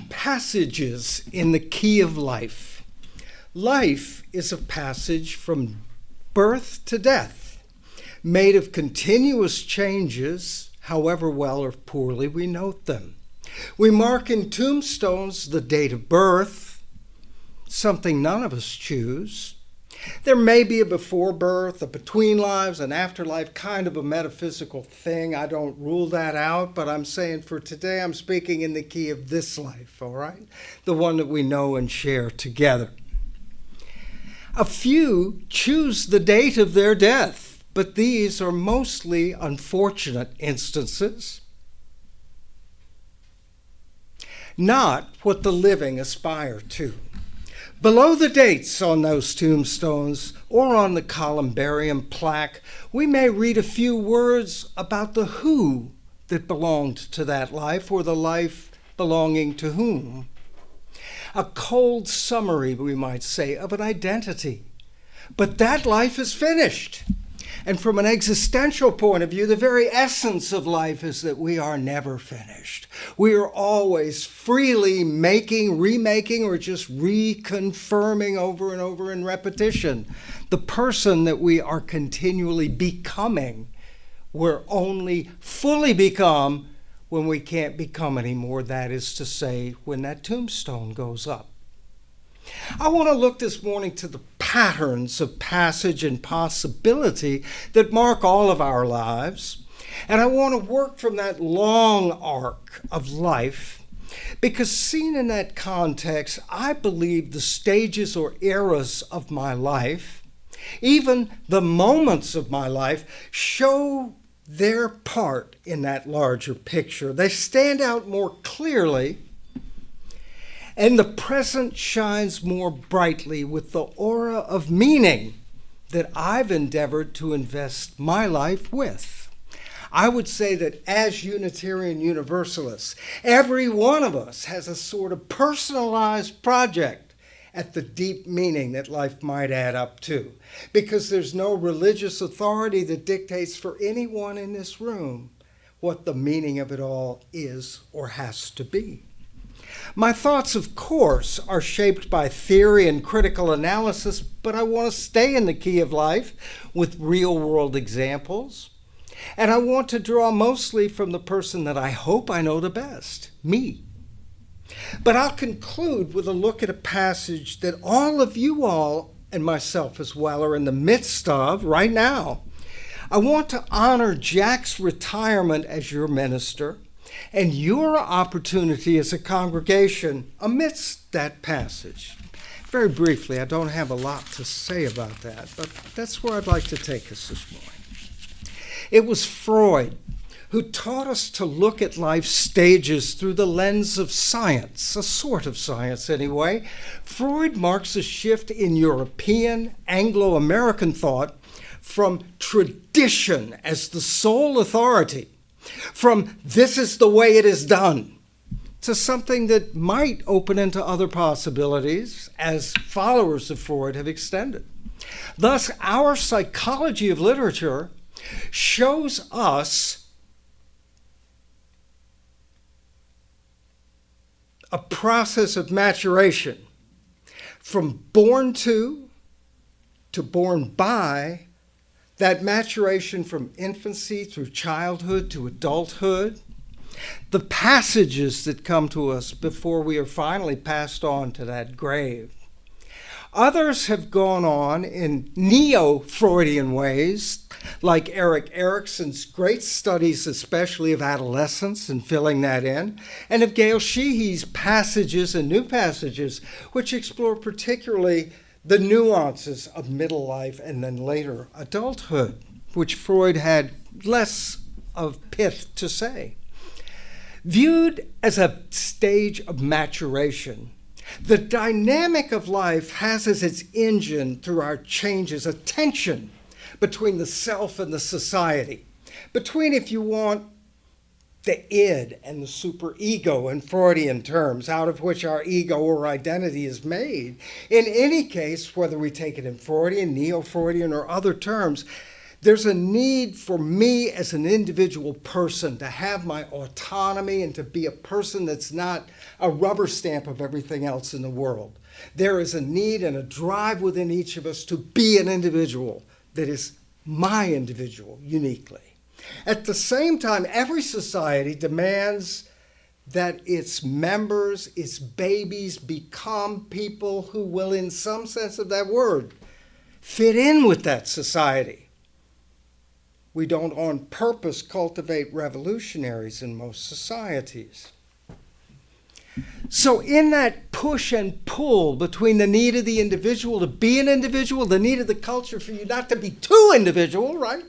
Passages in the key of life. Life is a passage from birth to death, made of continuous changes, however well or poorly we note them. We mark in tombstones the date of birth, something none of us choose. There may be a before birth, a between lives, an afterlife, kind of a metaphysical thing. I don't rule that out, but I'm saying for today, I'm speaking in the key of this life, all right? The one that we know and share together. A few choose the date of their death, but these are mostly unfortunate instances, not what the living aspire to. Below the dates on those tombstones or on the columbarium plaque, we may read a few words about the who that belonged to that life or the life belonging to whom. A cold summary, we might say, of an identity. But that life is finished. And from an existential point of view, the very essence of life is that we are never finished. We are always freely making, remaking, or just reconfirming over and over in repetition the person that we are continually becoming. We're only fully become when we can't become anymore, that is to say, when that tombstone goes up. I want to look this morning to the patterns of passage and possibility that mark all of our lives. And I want to work from that long arc of life because seen in that context, I believe the stages or eras of my life, even the moments of my life, show their part in that larger picture. They stand out more clearly, and the present shines more brightly with the aura of meaning that I've endeavored to invest my life with. I would say that as Unitarian Universalists, every one of us has a sort of personalized project at the deep meaning that life might add up to, because there's no religious authority that dictates for anyone in this room what the meaning of it all is or has to be. My thoughts, of course, are shaped by theory and critical analysis, but I want to stay in the key of life with real-world examples. And I want to draw mostly from the person that I hope I know the best, me. But I'll conclude with a look at a passage that all of you all, and myself as well, are in the midst of right now. I want to honor Jack's retirement as your minister and your opportunity as a congregation amidst that passage. Very briefly, I don't have a lot to say about that, but that's where I'd like to take us this morning. It was Freud who taught us to look at life's stages through the lens of science, a sort of science anyway. Freud marks a shift in European, Anglo-American thought from tradition as the sole authority, from this is the way it is done, to something that might open into other possibilities as followers of Freud have extended. Thus, our psychology of literature shows us a process of maturation from born to born by, that maturation from infancy through childhood to adulthood, the passages that come to us before we are finally passed on to that grave. Others have gone on in neo-Freudian ways, like Erik Erikson's great studies, especially of adolescence and filling that in, and of Gail Sheehy's passages and new passages, which explore particularly the nuances of middle life and then later adulthood, which Freud had less of pith to say. Viewed as a stage of maturation, the dynamic of life has as its engine through our changes a tension between the self and the society, between, if you want, the id and the superego in Freudian terms, out of which our ego or identity is made. In any case, whether we take it in Freudian, Neo-Freudian, or other terms, There's a need for me as an individual person to have my autonomy and to be a person that's not a rubber stamp of everything else in the world. There is a need and a drive within each of us to be an individual that is my individual uniquely. At the same time, every society demands that its members, its babies, become people who will, in some sense of that word, fit in with that society. We don't on purpose cultivate revolutionaries in most societies. So in that push and pull between the need of the individual to be an individual, the need of the culture for you not to be too individual, right?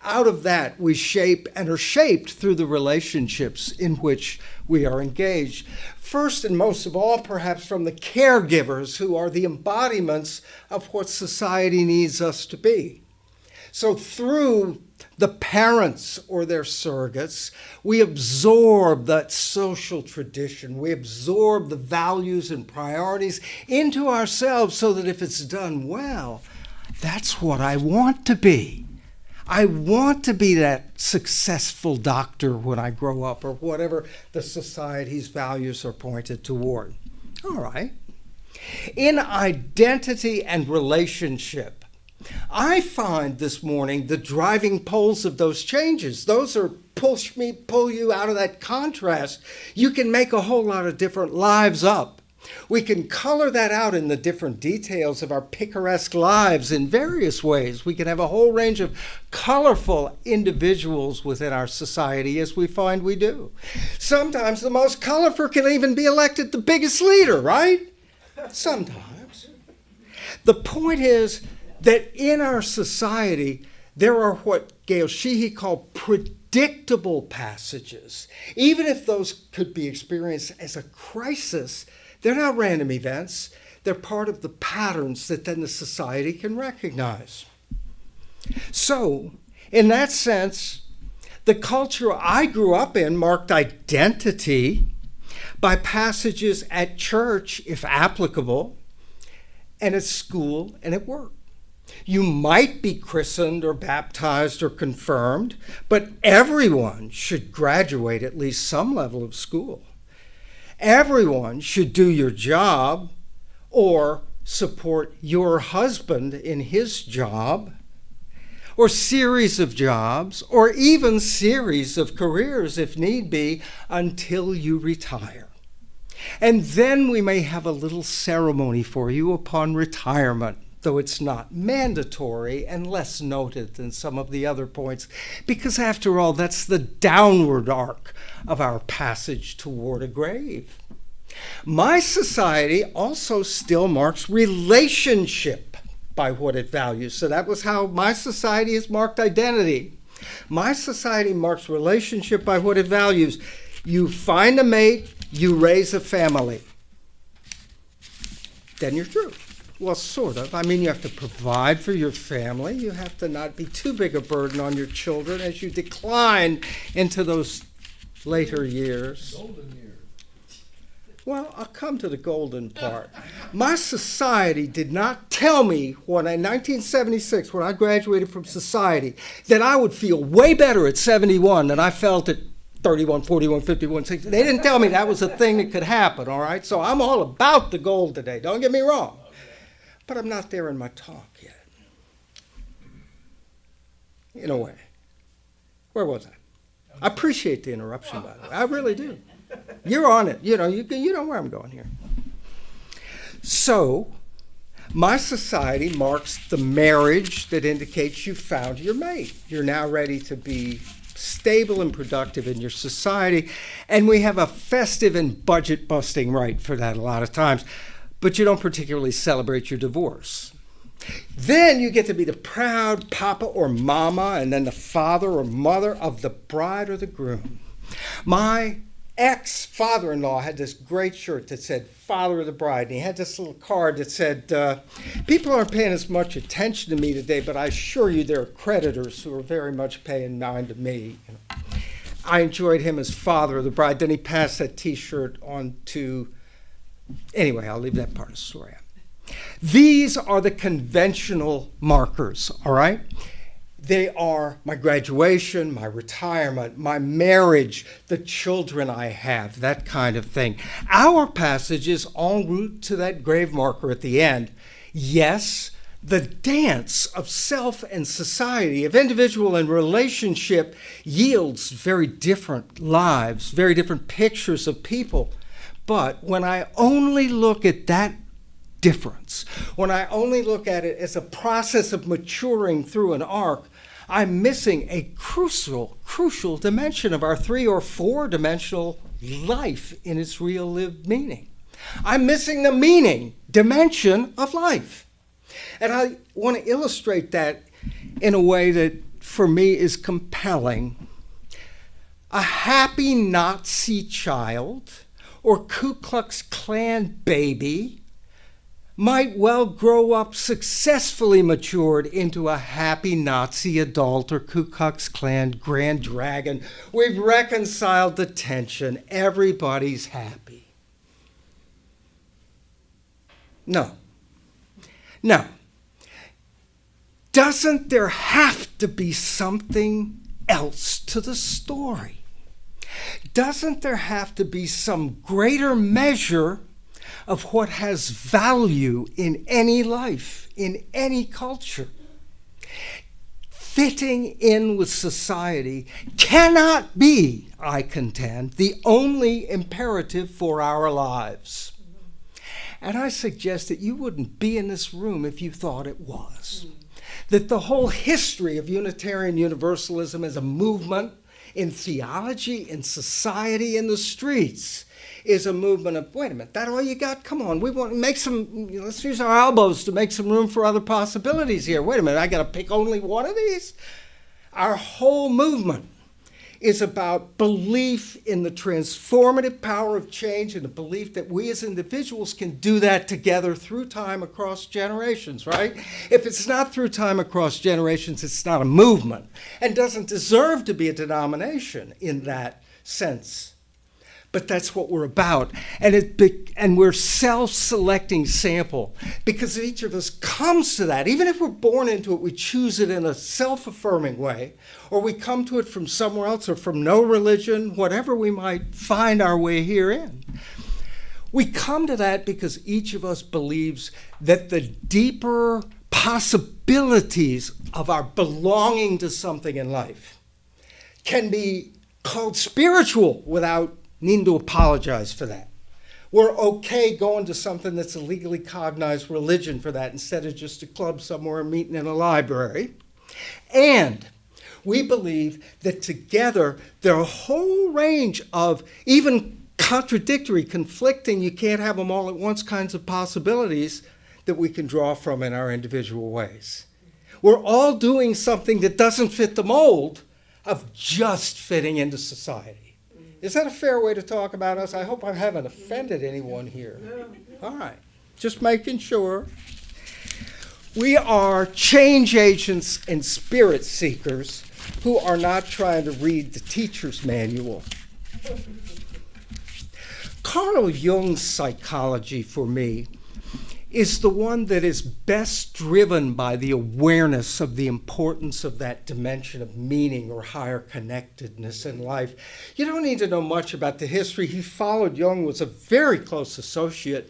Out of that we shape and are shaped through the relationships in which we are engaged. First and most of all, perhaps from the caregivers who are the embodiments of what society needs us to be. So through the parents or their surrogates, we absorb that social tradition. We absorb the values and priorities into ourselves so that if it's done well, that's what I want to be. I want to be that successful doctor when I grow up, or whatever the society's values are pointed toward. All right. In identity and relationship, I find this morning the driving poles of those changes. Those are pull you out of that contrast. You can make a whole lot of different lives up. We can color that out in the different details of our picaresque lives in various ways. We can have a whole range of colorful individuals within our society, as we find we do. Sometimes the most colorful can even be elected the biggest leader, right? Sometimes. The point is that in our society, there are what Gail Sheehy called predictable passages. Even if those could be experienced as a crisis, they're not random events. They're part of the patterns that then the society can recognize. So, in that sense, the culture I grew up in marked identity by passages at church, if applicable, and at school and at work. You might be christened or baptized or confirmed, but everyone should graduate at least some level of school. Everyone should do your job or support your husband in his job, or series of jobs, or even series of careers if need be, until you retire. And then we may have a little ceremony for you upon retirement, though it's not mandatory and less noted than some of the other points, because after all, that's the downward arc of our passage toward a grave. My society also still marks relationship by what it values. So that was how my society has marked identity. My society marks relationship by what it values. You find a mate, you raise a family. Then you're through. Well, sort of. I mean, you have to provide for your family. You have to not be too big a burden on your children as you decline into those later years. Golden years. Well, I'll come to the golden part. My society did not tell me when in 1976, when I graduated from society, that I would feel way better at 71 than I felt at 31, 41, 51, 60. They didn't tell me that was a thing that could happen, all right? So I'm all about the gold today. Don't get me wrong. But I'm not there in my talk yet. In a way. Where was I? I appreciate the interruption, by the way. I really do. You're on it. You know where I'm going here. So, my society marks the marriage that indicates you found your mate. You're now ready to be stable and productive in your society. And we have a festive and budget-busting right for that a lot of times. But you don't particularly celebrate your divorce. Then you get to be the proud papa or mama and then the father or mother of the bride or the groom. My ex-father-in-law had this great shirt that said father of the bride, and he had this little card that said, people aren't paying as much attention to me today, but I assure you there are creditors who are very much paying mind to me. I enjoyed him as father of the bride. Then he passed that T-shirt on to... Anyway, I'll leave that part of the story out. These are the conventional markers, all right? They are my graduation, my retirement, my marriage, the children I have, that kind of thing. Our passage is en route to that grave marker at the end. Yes, the dance of self and society, of individual and relationship, yields very different lives, very different pictures of people. But when I only look at that difference, when I only look at it as a process of maturing through an arc, I'm missing a crucial dimension of our 3 or 4 dimensional life in its real lived meaning. I'm missing the meaning dimension of life. And I want to illustrate that in a way that for me is compelling. A happy Nazi child or Ku Klux Klan baby might well grow up successfully matured into a happy Nazi adult or Ku Klux Klan grand dragon. We've reconciled the tension. Everybody's happy. No. Doesn't there have to be something else to the story? Doesn't there have to be some greater measure of what has value in any life, in any culture? Fitting in with society cannot be, I contend, the only imperative for our lives. And I suggest that you wouldn't be in this room if you thought it was. That the whole history of Unitarian Universalism as a movement in theology, in society, in the streets, is a movement of, wait a minute, that all you got? Come on, we want to make some, let's use our elbows to make some room for other possibilities here. Wait a minute, I got to pick only one of these? Our whole movement is about belief in the transformative power of change and the belief that we as individuals can do that together through time across generations, right? If it's not through time across generations, it's not a movement and doesn't deserve to be a denomination in that sense. But that's what we're about. And we're self-selecting sample because each of us comes to that. Even if we're born into it, we choose it in a self-affirming way, or we come to it from somewhere else or from no religion, whatever we might find our way here in. We come to that because each of us believes that the deeper possibilities of our belonging to something in life can be called spiritual without needing to apologize for that. We're okay going to something that's a legally cognized religion for that instead of just a club somewhere meeting in a library. And we believe that together there are a whole range of even contradictory, conflicting, you can't have them all at once kinds of possibilities that we can draw from in our individual ways. We're all doing something that doesn't fit the mold of just fitting into society. Is that a fair way to talk about us? I hope I haven't offended anyone here. All right, just making sure. We are change agents and spirit seekers who are not trying to read the teacher's manual. Carl Jung's psychology for me is the one that is best driven by the awareness of the importance of that dimension of meaning or higher connectedness in life. You don't need to know much about the history. He followed Jung, was a very close associate,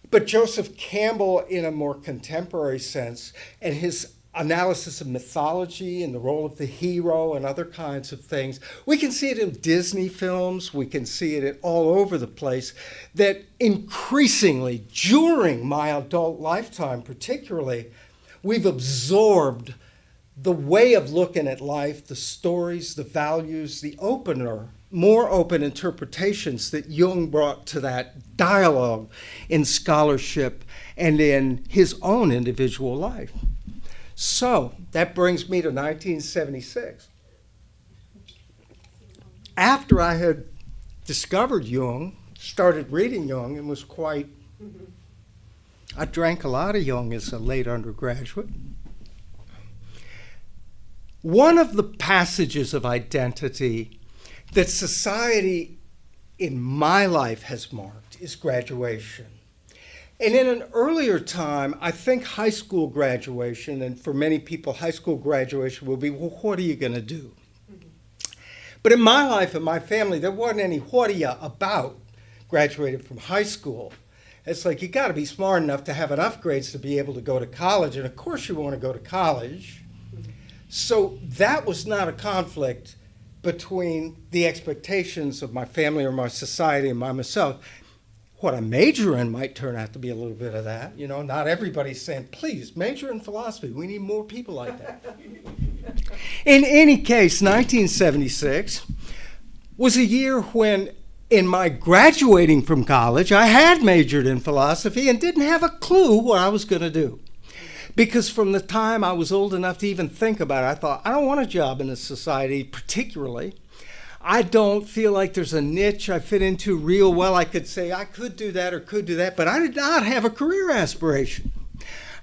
but Joseph Campbell in a more contemporary sense, and his analysis of mythology and the role of the hero and other kinds of things. We can see it in Disney films. We can see it all over the place, that increasingly, during my adult lifetime particularly, we've absorbed the way of looking at life, the stories, the values, the more open interpretations that Jung brought to that dialogue in scholarship and in his own individual life. So that brings me to 1976. After I had discovered Jung, started reading Jung, and was I drank a lot of Jung as a late undergraduate. One of the passages of identity that society in my life has marked is graduation. And in an earlier time, I think high school graduation, and for many people, high school graduation will be, well, what are you going to do? But in my life and my family, there wasn't any what are you about graduating from high school. It's like you got to be smart enough to have enough grades to be able to go to college. And of course you want to go to college. So that was not a conflict between the expectations of my family or my society and myself. What I major in might turn out to be a little bit of that. You know, not everybody's saying, please, major in philosophy. We need more people like that. In any case, 1976 was a year when, in my graduating from college, I had majored in philosophy and didn't have a clue what I was going to do. Because from the time I was old enough to even think about it, I thought, I don't want a job in this society particularly. I don't feel like there's a niche I fit into real well. I could say I could do that or could do that, but I did not have a career aspiration.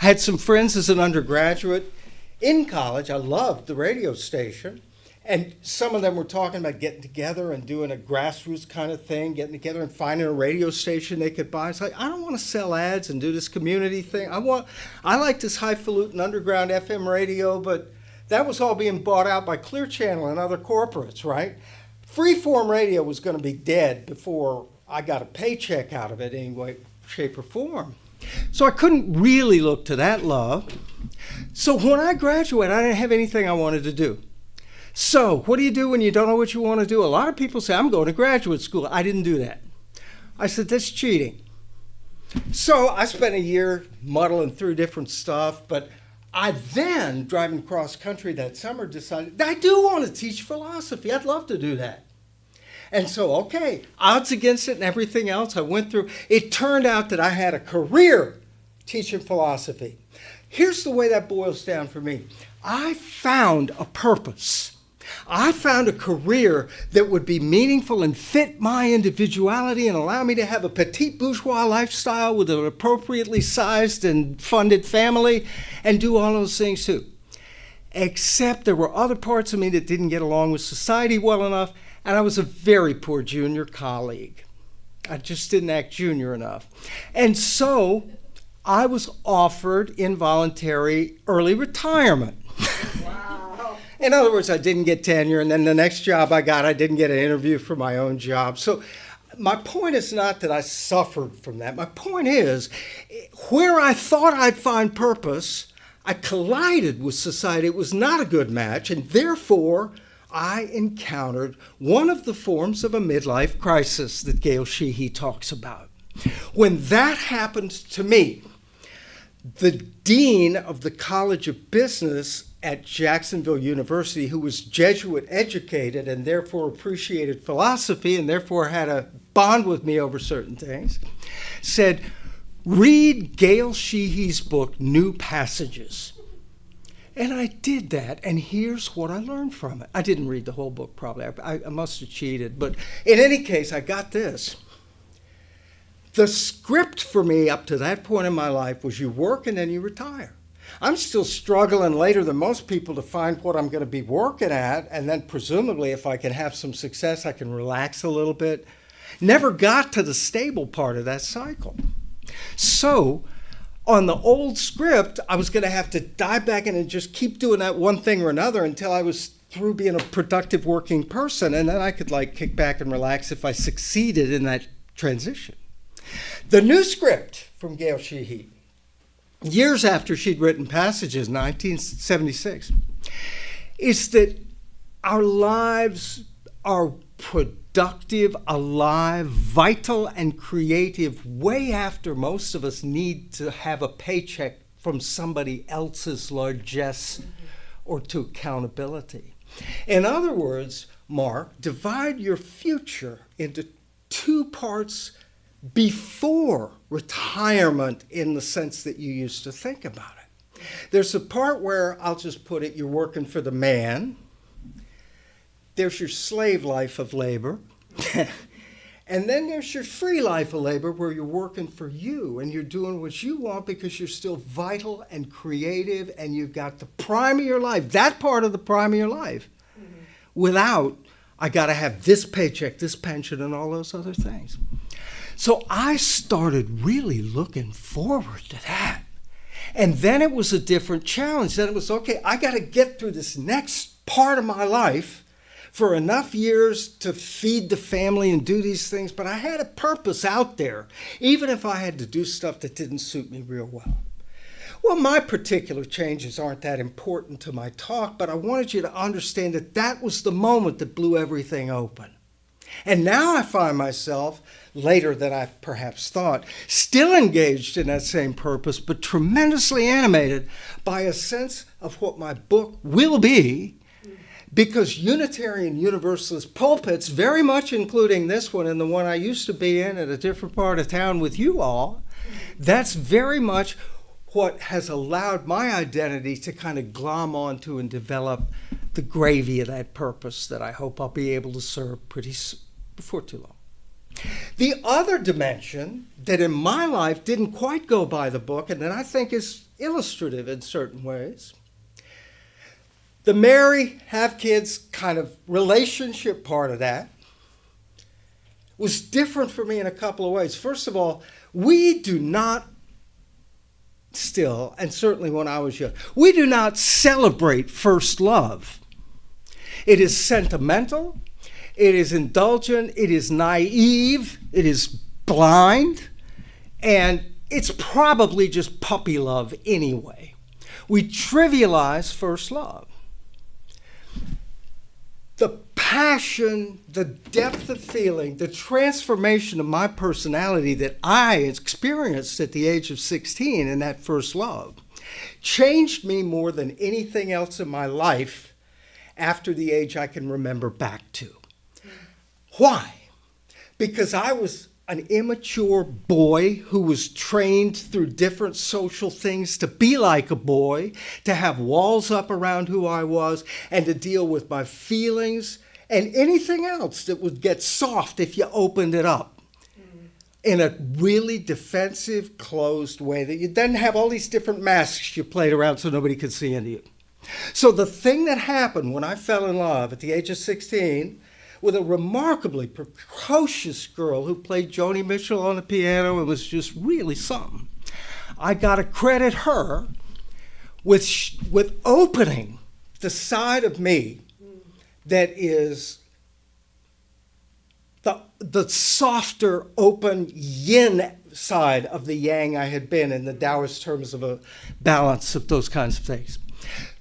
I had some friends as an undergraduate in college. I loved the radio station. And some of them were talking about getting together and doing a grassroots kind of thing, getting together and finding a radio station they could buy. It's like, I don't want to sell ads and do this community thing. I like this highfalutin underground FM radio, but that was all being bought out by Clear Channel and other corporates, right? Freeform radio was going to be dead before I got a paycheck out of it in any way, shape, or form. So I couldn't really look to that love. So when I graduated, I didn't have anything I wanted to do. So what do you do when you don't know what you want to do? A lot of people say, I'm going to graduate school. I didn't do that. I said, that's cheating. So I spent a year muddling through different stuff, but I then, driving cross country that summer, decided I do want to teach philosophy. I'd love to do that. And so, okay, odds against it and everything else I went through, it turned out that I had a career teaching philosophy. Here's the way that boils down for me. I found a purpose. I found a career that would be meaningful and fit my individuality and allow me to have a petite bourgeois lifestyle with an appropriately sized and funded family and do all those things too. Except there were other parts of me that didn't get along with society well enough, and I was a very poor junior colleague. I just didn't act junior enough. And so I was offered involuntary early retirement. Wow. In other words, I didn't get tenure, and then the next job I got, I didn't get an interview for my own job. So my point is not that I suffered from that. My point is, where I thought I'd find purpose, I collided with society. It was not a good match, and therefore I encountered one of the forms of a midlife crisis that Gail Sheehy talks about. When that happened to me, the dean of the College of Business at Jacksonville University, who was Jesuit educated and therefore appreciated philosophy and therefore had a bond with me over certain things, said, read Gail Sheehy's book, New Passages. And I did that, and here's what I learned from it. I didn't read the whole book, probably. I must have cheated. But in any case, I got this. The script for me up to that point in my life was you work and then you retire. I'm still struggling later than most people to find what I'm going to be working at, and then presumably if I can have some success, I can relax a little bit. Never got to the stable part of that cycle. So on the old script, I was going to have to dive back in and just keep doing that one thing or another until I was through being a productive working person, and then I could kick back and relax if I succeeded in that transition. The new script from Gail Sheehy, years after she'd written Passages, 1976, is that our lives are productive, alive, vital, and creative way after most of us need to have a paycheck from somebody else's largesse or to accountability. In other words, Mark, divide your future into two parts before retirement in the sense that you used to think about it. There's a part where, I'll just put it, you're working for the man. There's your slave life of labor. And then there's your free life of labor where you're working for you and you're doing what you want because you're still vital and creative and you've got the prime of your life, that part of the prime of your life, without, I got to have this paycheck, this pension, and all those other things. So I started really looking forward to that. And then it was a different challenge. Then it was, okay, I got to get through this next part of my life for enough years to feed the family and do these things. But I had a purpose out there, even if I had to do stuff that didn't suit me real well. Well, my particular changes aren't that important to my talk, but I wanted you to understand that that was the moment that blew everything open. And now I find myself, later than I perhaps thought, still engaged in that same purpose, but tremendously animated by a sense of what my book will be, because Unitarian Universalist pulpits, very much including this one and the one I used to be in at a different part of town with you all, that's very much what has allowed my identity to kind of glom onto and develop the gravy of that purpose that I hope I'll be able to serve before too long. The other dimension that in my life didn't quite go by the book and that I think is illustrative in certain ways, the marry, have kids kind of relationship part of that was different for me in a couple of ways. First of all, we do not still, and certainly when I was young, we do not celebrate first love. It is sentimental, it is indulgent, it is naive, it is blind, and it's probably just puppy love anyway. We trivialize first love. The passion, the depth of feeling, the transformation of my personality that I experienced at the age of 16 in that first love changed me more than anything else in my life after the age I can remember back to. Why? Because I was an immature boy who was trained through different social things to be like a boy, to have walls up around who I was, and to deal with my feelings and anything else that would get soft if you opened it up in a really defensive, closed way that you then have all these different masks you played around so nobody could see into you. So the thing that happened when I fell in love at the age of 16 with a remarkably precocious girl who played Joni Mitchell on the piano and was just really something, I got to credit her with opening the side of me that is the softer, open yin side of the yang I had been in the Taoist terms of a balance of those kinds of things.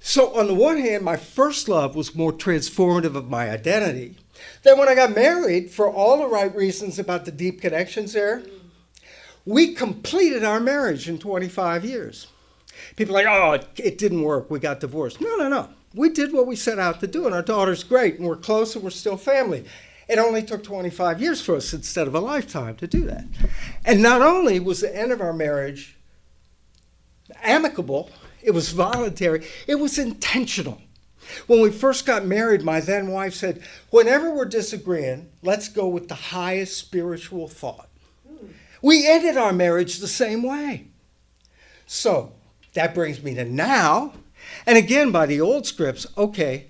So on the one hand, my first love was more transformative of my identity. Then when I got married, for all the right reasons about the deep connections there, we completed our marriage in 25 years. People are like, oh, it didn't work, we got divorced. No. We did what we set out to do, and our daughter's great, and we're close, and we're still family. It only took 25 years for us instead of a lifetime to do that. And not only was the end of our marriage amicable, it was voluntary, it was intentional. When we first got married, my then wife said, whenever we're disagreeing, let's go with the highest spiritual thought. We ended our marriage the same way. So that brings me to now. And again, by the old scripts, okay,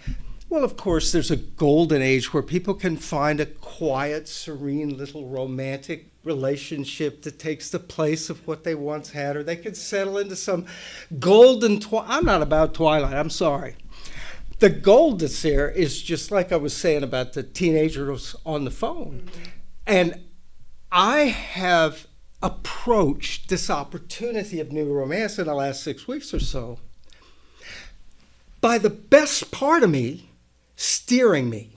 well, of course, there's a golden age where people can find a quiet, serene, little romantic relationship that takes the place of what they once had, or they can settle into some golden I'm not about Twilight, I'm sorry. The gold that's there is just like I was saying about the teenagers on the phone. Mm-hmm. And I have approached this opportunity of new romance in the last 6 weeks or so by the best part of me steering me.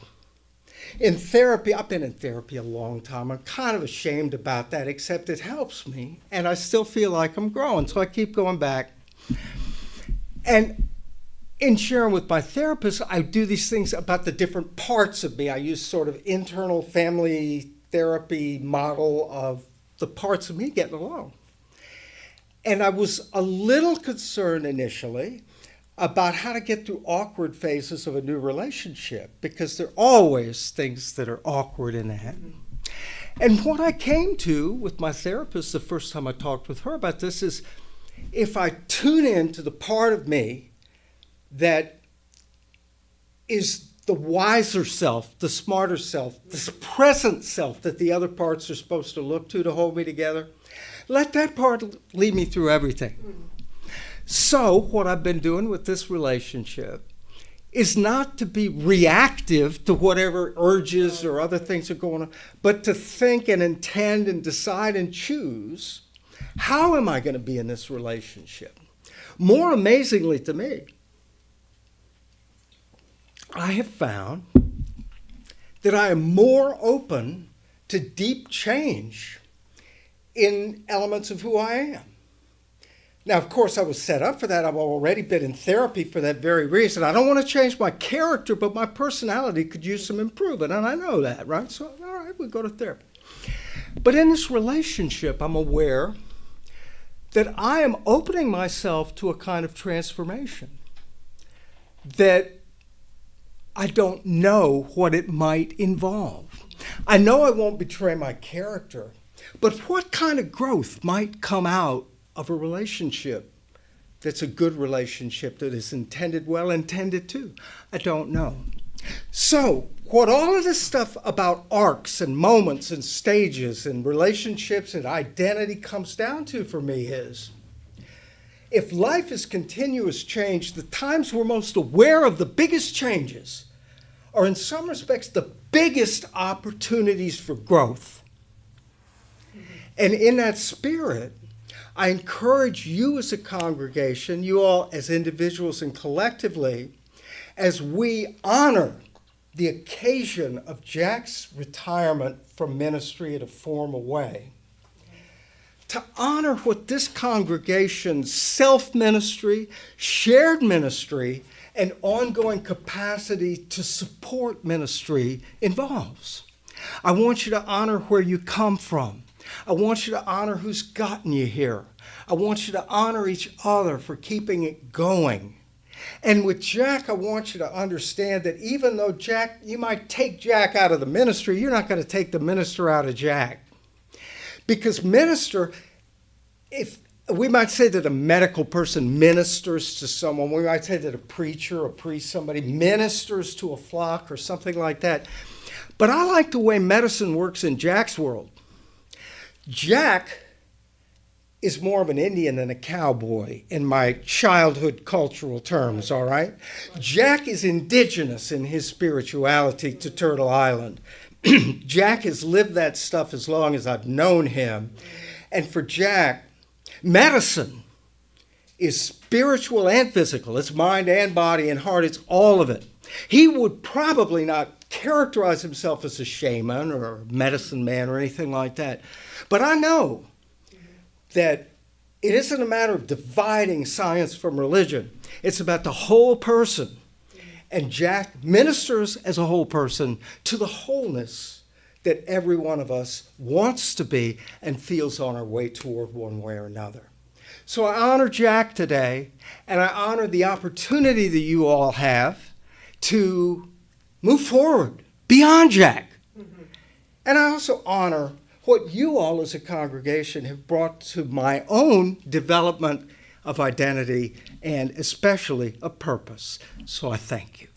In therapy, I've been in therapy a long time. I'm kind of ashamed about that, except it helps me, and I still feel like I'm growing, so I keep going back. And in sharing with my therapist, I do these things about the different parts of me. I use sort of internal family therapy model of the parts of me getting along. And I was a little concerned initially about how to get through awkward phases of a new relationship, because there are always things that are awkward in that. And what I came to with my therapist the first time I talked with her about this is, if I tune in to the part of me that is the wiser self, the smarter self, the present self that the other parts are supposed to look to hold me together. Let that part lead me through everything. So what I've been doing with this relationship is not to be reactive to whatever urges or other things are going on, but to think and intend and decide and choose, how am I going to be in this relationship? More amazingly to me, I have found that I am more open to deep change in elements of who I am. Now, of course, I was set up for that. I've already been in therapy for that very reason. I don't want to change my character, but my personality could use some improvement, and I know that, right? So, all right, we go to therapy. But in this relationship, I'm aware that I am opening myself to a kind of transformation that I don't know what it might involve. I know I won't betray my character, but what kind of growth might come out of a relationship that's a good relationship, that is intended well, intended to? I don't know. So what all of this stuff about arcs and moments and stages and relationships and identity comes down to for me is, if life is continuous change, the times we're most aware of the biggest changes are in some respects the biggest opportunities for growth. And in that spirit, I encourage you as a congregation, you all as individuals and collectively, as we honor the occasion of Jack's retirement from ministry in a formal way, to honor what this congregation's self-ministry, shared ministry, and ongoing capacity to support ministry involves. I want you to honor where you come from. I want you to honor who's gotten you here. I want you to honor each other for keeping it going. And with Jack, I want you to understand that even though Jack, you might take Jack out of the ministry, you're not going to take the minister out of Jack. Because minister, if we might say that a medical person ministers to someone, we might say that a preacher, a priest, somebody ministers to a flock or something like that. But I like the way medicine works in Jack's world. Jack is more of an Indian than a cowboy in my childhood cultural terms, all right? Jack is indigenous in his spirituality to Turtle Island. Jack has lived that stuff as long as I've known him. And for Jack, medicine is spiritual and physical. It's mind and body and heart. It's all of it. He would probably not characterize himself as a shaman or a medicine man or anything like that. But I know that it isn't a matter of dividing science from religion. It's about the whole person. And Jack ministers as a whole person to the wholeness that every one of us wants to be and feels on our way toward one way or another. So I honor Jack today, and I honor the opportunity that you all have to move forward beyond Jack. Mm-hmm. And I also honor what you all as a congregation have brought to my own development of identity and especially a purpose. So I thank you.